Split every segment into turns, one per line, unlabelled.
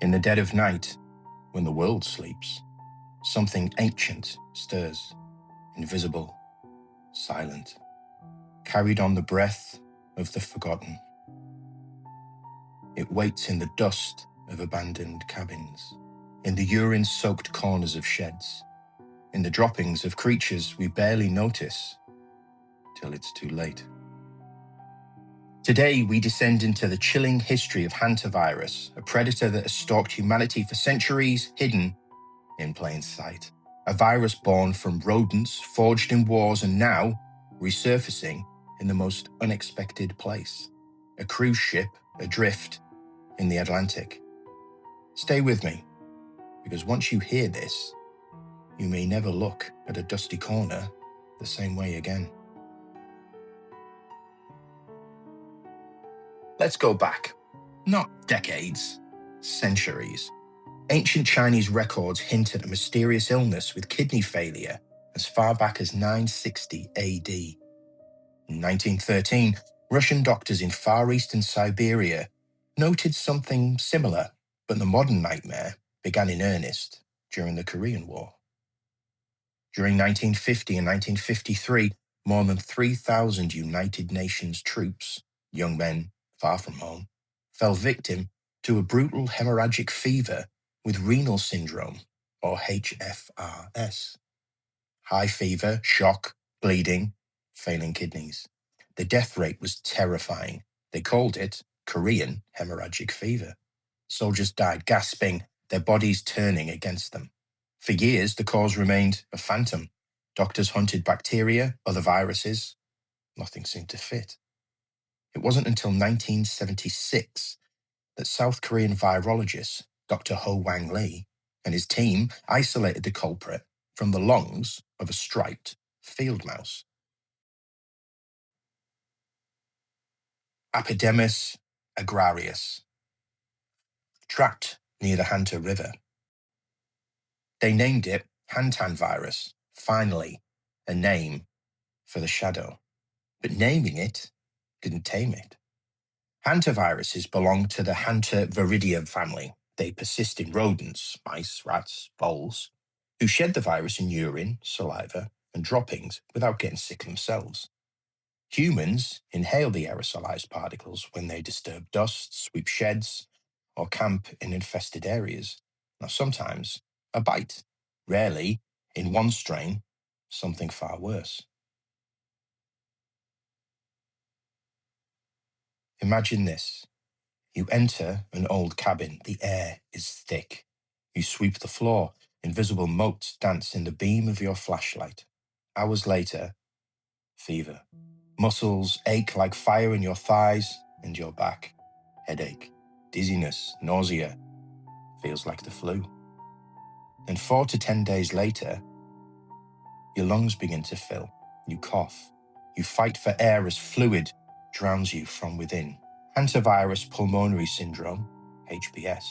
In the dead of night, when the world sleeps, something ancient stirs, invisible, silent, carried on the breath of the forgotten. It waits in the dust of abandoned cabins, in the urine-soaked corners of sheds, in the droppings of creatures we barely notice till it's too late. Today, we descend into the chilling history of Hantavirus, a predator that has stalked humanity for centuries, hidden in plain sight. A virus born from rodents, forged in wars, and now resurfacing in the most unexpected place. A cruise ship adrift in the Atlantic. Stay with me, because once you hear this, you may never look at a dusty corner the same way again. Let's go back, not decades, centuries. Ancient Chinese records hint at a mysterious illness with kidney failure as far back as 960 AD. In 1913, Russian doctors in Far Eastern Siberia noted something similar, but the modern nightmare began in earnest during the Korean War. During 1950 and 1953, more than 3,000 United Nations troops, young men far from home, fell victim to a brutal hemorrhagic fever with renal syndrome, or HFRS. High fever, shock, bleeding, failing kidneys. The death rate was terrifying. They called it Korean hemorrhagic fever. Soldiers died gasping, their bodies turning against them. For years, the cause remained a phantom. Doctors hunted bacteria, other viruses. Nothing seemed to fit. It wasn't until 1976 that South Korean virologist Dr. Ho Wang Lee and his team isolated the culprit from the lungs of a striped field mouse. Epidemus agrarius, trapped near the Hantan River. They named it Hantavirus, finally, a name for the shadow. But naming it didn't tame it. Hantaviruses belong to the Hantaviridae family. They persist in rodents, mice, rats, voles, who shed the virus in urine, saliva, and droppings without getting sick themselves. Humans inhale the aerosolized particles when they disturb dust, sweep sheds, or camp in infested areas. Now, sometimes a bite, rarely, in one strain, something far worse. Imagine this. You enter an old cabin. The air is thick. You sweep the floor. Invisible motes dance in the beam of your flashlight. Hours later, fever. Muscles ache like fire in your thighs and your back. Headache, dizziness, nausea. Feels like the flu. And 4 to 10 days later, your lungs begin to fill. You cough. You fight for air as fluid drowns you from within. Hantavirus pulmonary syndrome, HPS,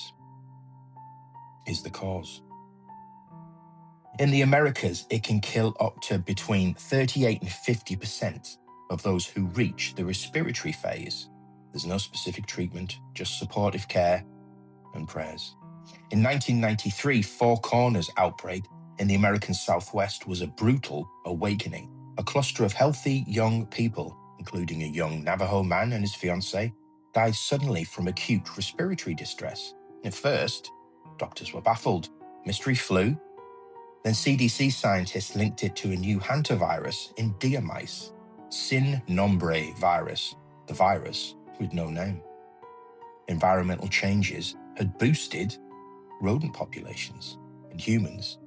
is the cause. In the Americas, it can kill up to between 38 and 50% of those who reach the respiratory phase. There's no specific treatment, just supportive care and prayers. In 1993, Four Corners outbreak in the American Southwest was a brutal awakening. A cluster of healthy young people, including a young Navajo man and his fiancée, died suddenly from acute respiratory distress. At first, doctors were baffled. Mystery flu? Then CDC scientists linked it to a new hantavirus in deer mice, sin nombre virus, the virus with no name. Environmental changes had boosted rodent populations, and humans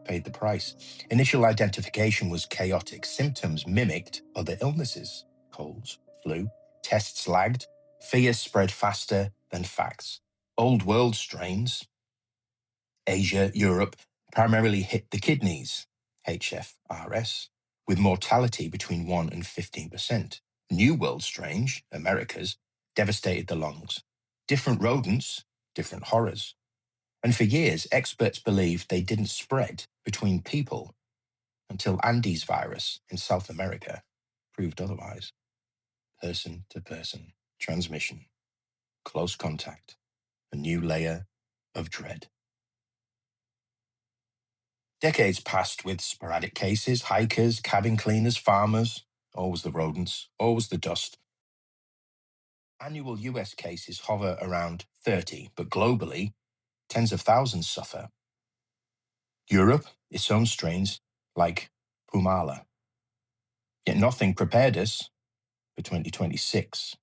paid the price. Initial identification was chaotic. Symptoms mimicked other illnesses, colds, flu. Tests lagged. Fear spread faster than facts. Old world strains, Asia, Europe, primarily hit the kidneys, HFRS, with mortality between 1 and 15%. New world strains, Americas, devastated the lungs. Different rodents, different horrors. And for years, experts believed they didn't spread between people until Andes virus in South America proved otherwise. Person to person transmission, close contact, a new layer of dread. Decades passed with sporadic cases, hikers, cabin cleaners, farmers, always the rodents, always the dust. Annual US cases hover around 30, but globally, tens of thousands suffer. Europe, its own strains, like Pumala. Yet nothing prepared us for 2026.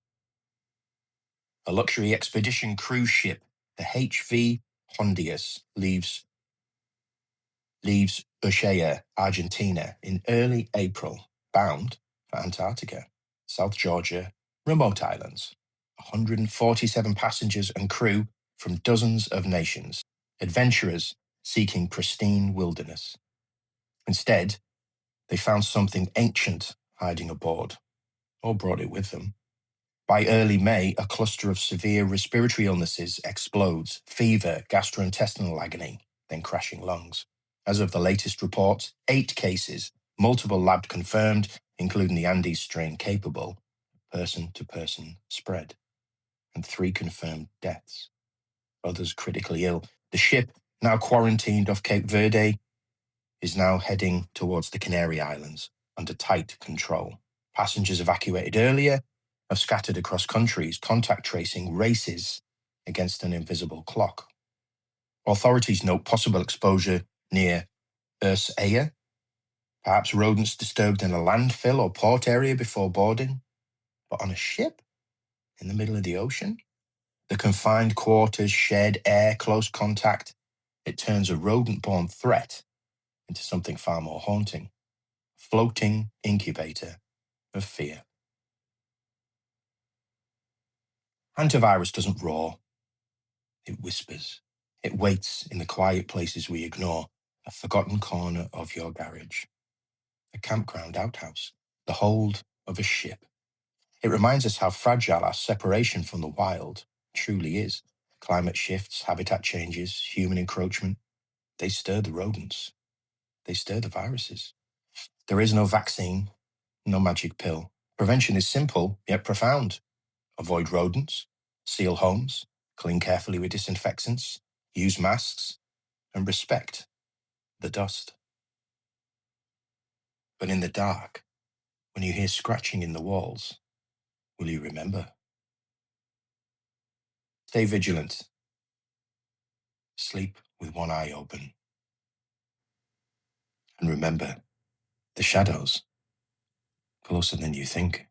A luxury expedition cruise ship, the HV Hondius, leaves Ushuaia, Argentina, in early April, bound for Antarctica, South Georgia, remote islands. 147 passengers and crew from dozens of nations, adventurers seeking pristine wilderness. Instead, they found something ancient hiding aboard, or brought it with them. By early May, a cluster of severe respiratory illnesses explodes: fever, gastrointestinal agony, then crashing lungs. As of the latest reports, 8 cases, multiple lab confirmed, including the Andes strain capable of person-to-person spread, and 3 confirmed deaths. Others critically ill. The ship, now quarantined off Cape Verde, is now heading towards the Canary Islands under tight control. Passengers evacuated earlier have scattered across countries. Contact tracing races against an invisible clock. Authorities note possible exposure near Ushuaia, perhaps rodents disturbed in a landfill or port area before boarding. But on a ship in the middle of the ocean? The confined quarters, shared air, close contact, it turns a rodent-borne threat into something far more haunting. Floating incubator of fear. Hantavirus doesn't roar. It whispers. It waits in the quiet places we ignore. A forgotten corner of your garage. A campground outhouse. The hold of a ship. It reminds us how fragile our separation from the wild truly is. Climate shifts, habitat changes, human encroachment. They stir the rodents. They stir the viruses. There is no vaccine, no magic pill. Prevention is simple, yet profound. Avoid rodents, seal homes, clean carefully with disinfectants, use masks, and respect the dust. But in the dark, when you hear scratching in the walls, will you remember? Stay vigilant. Sleep with one eye open. And remember, the shadows, closer than you think.